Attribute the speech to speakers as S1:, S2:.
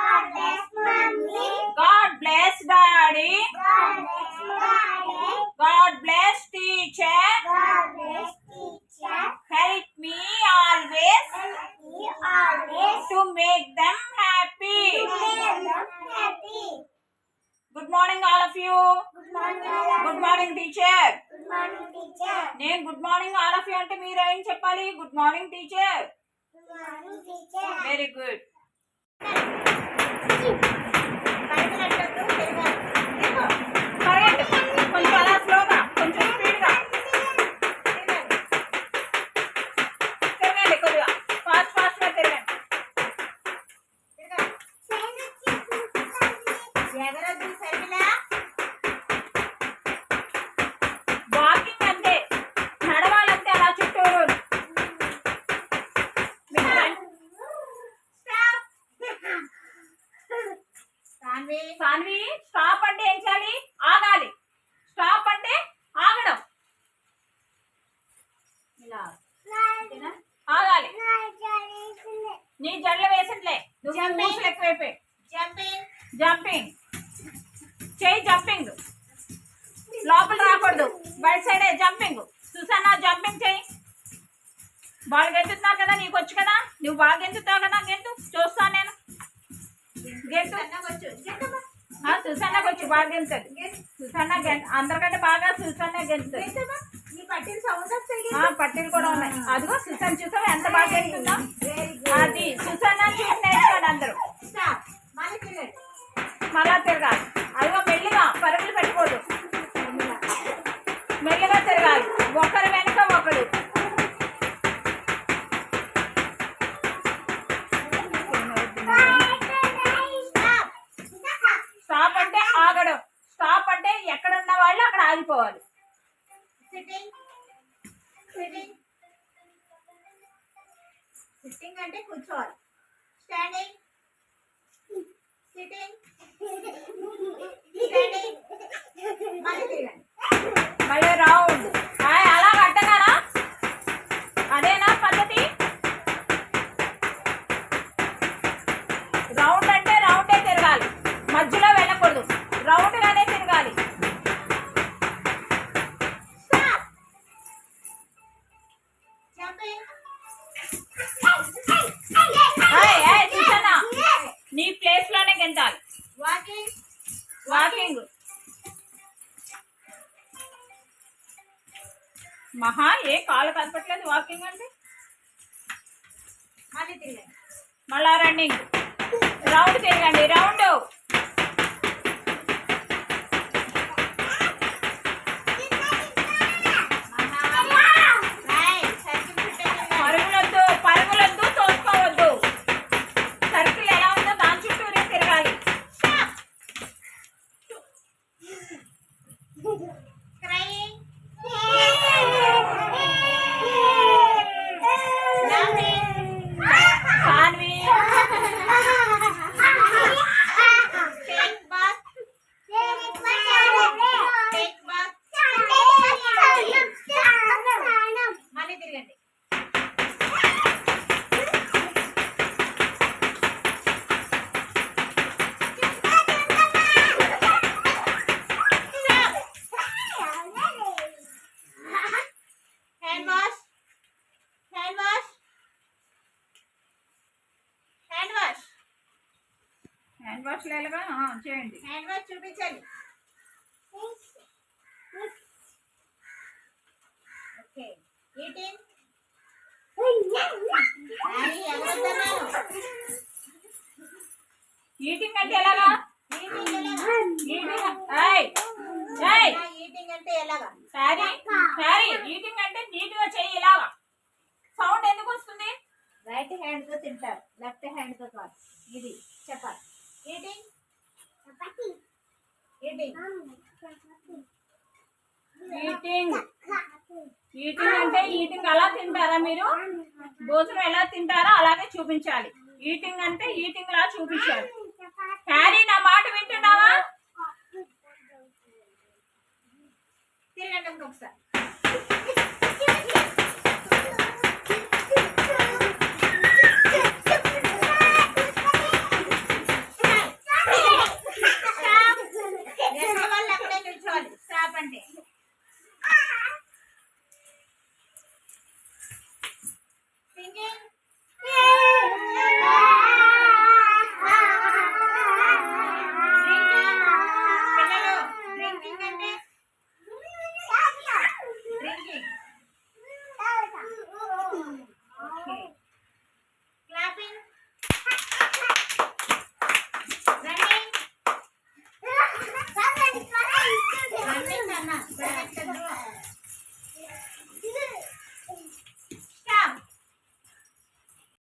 S1: God bless mommy.
S2: God bless daddy.
S1: God bless daddy.
S2: God bless teacher.
S1: God bless teacher.
S2: Help me always
S1: Help me always
S2: to make them happy.
S1: to make them happy.
S2: Good morning all of you.
S1: Good morning.
S2: Good morning teacher.
S1: Good morning teacher.
S2: నేను good morning all of you అంటే మీరు ఏం చెప్పాలి? Good morning teacher.
S1: Good morning teacher.
S2: Very good. కొంచెం అలా స్లోగా, కొంచెం స్పీడ్గా తిరగండి, కొద్దిగా ఫాస్ట్గా తిరగండి. వాకింగ్ అంటే నడవాలంటే అలా చుట్టూరు. సాన్వి స్టాప్ అంటే ఏం చేయాలి? ఆగాలి. స్టాప్ అంటే ఆగడం. ఇలా ఆగాలి. నీ జడలు వేసట్లే, నువ్వు మూసులు ఎక్కువైపోయి. జంపింగ్ చేయి, జంపింగ్ లోపల రాకూడదు, బయట సైడే జంపింగ్. సుసన్నా జంపింగ్ చేయి. బాగా గెంతుతున్నావు కదా, నీకు వచ్చు కదా, నువ్వు బాగా గెంతుతావు కదా, గెంతు చూస్తాను నేను. గెంతు సుసన్నకు వచ్చి బాగా గెంతుంది. సుసన్న అందరికంటే బాగా సుసన్న గెంతుంది. పట్టీలు కూడా ఉన్నాయి. అదిగో సుసన్న చూసావు ఎంత బాగా గెంతుందో. అది సుసన్న చూసి నేర్చుకోండి అందరూ. మళ్ళా తిరగాలి. అదిగో మెల్లిగా పరుగులు పెట్టుకోదు, మెల్లిగా తిరగాలి. ఒకరు వెనుక ఒకరు. స్టాప్ అంటే ఆగడం. స్టాప్ అంటే ఎక్కడ ఉన్న వాళ్ళు అక్కడ ఆగిపోవాలి.
S3: సిట్టింగ్ అంటే కూర్చోవాలి. Standing, sitting, standing. మళ్ళీ తిరగండి.
S2: మళ్ళీ రౌండ్. అలా కట్టగానా? అదేనా పద్ధతి? రౌండ్ అంటే రౌండే తిరగాలి, మధ్యలో వెళ్ళకూడదు, రౌండ్ గానే తిరగాలి. నీ ప్లేస్ లోనే గెంతాలి. వాకింగ్ మహా ఏ కాలు కనపట్లేదు. వాకింగ్ అంటే
S3: మళ్ళీ తిరగండి.
S2: మళ్ళా రన్నింగ్. రౌండ్ తిరగండి, రౌండ్. పరుగులొద్దు, పరుగులొద్దు, తోసుకోవద్దు. సర్కిల్ ఎలా ఉందో దాని చుట్టూరే తిరగాలి. సాన్వి
S3: మళ్ళీ తిరగండి. Hand wash, hand wash, hand wash.
S2: Hand wash లేలుగా చేయండి.
S3: హ్యాండ్ వాష్ చూపించండి. ఓకే. ఈటింగ్.
S2: ఈటింగ్ అంటే ఎలాగా?
S3: ఈటింగ్ అంటే ఎలాగా?
S2: సారీ ఈటింగ్ అంటే నీట్గా చెయ్యి. ఇలాగా సౌండ్ ఎందుకు వస్తుంది?
S3: రైట్ హ్యాండ్ తో తింటారు, లెఫ్ట్ హ్యాండ్ తో కాదు. ఇది చెప్పాలి. Eating, eating,
S2: eating. ఈటింగ్ అంటే ఈటింగ్ అలా తింటారా మీరు? భోజనం ఎలా తింటారో అలాగే చూపించాలి. ఈటింగ్ అంటే ఈటింగ్ లా చూపించాలి. హ్యారీ నా మాట వింటున్నావా?
S3: తిరగండి ఇంకొకసారి.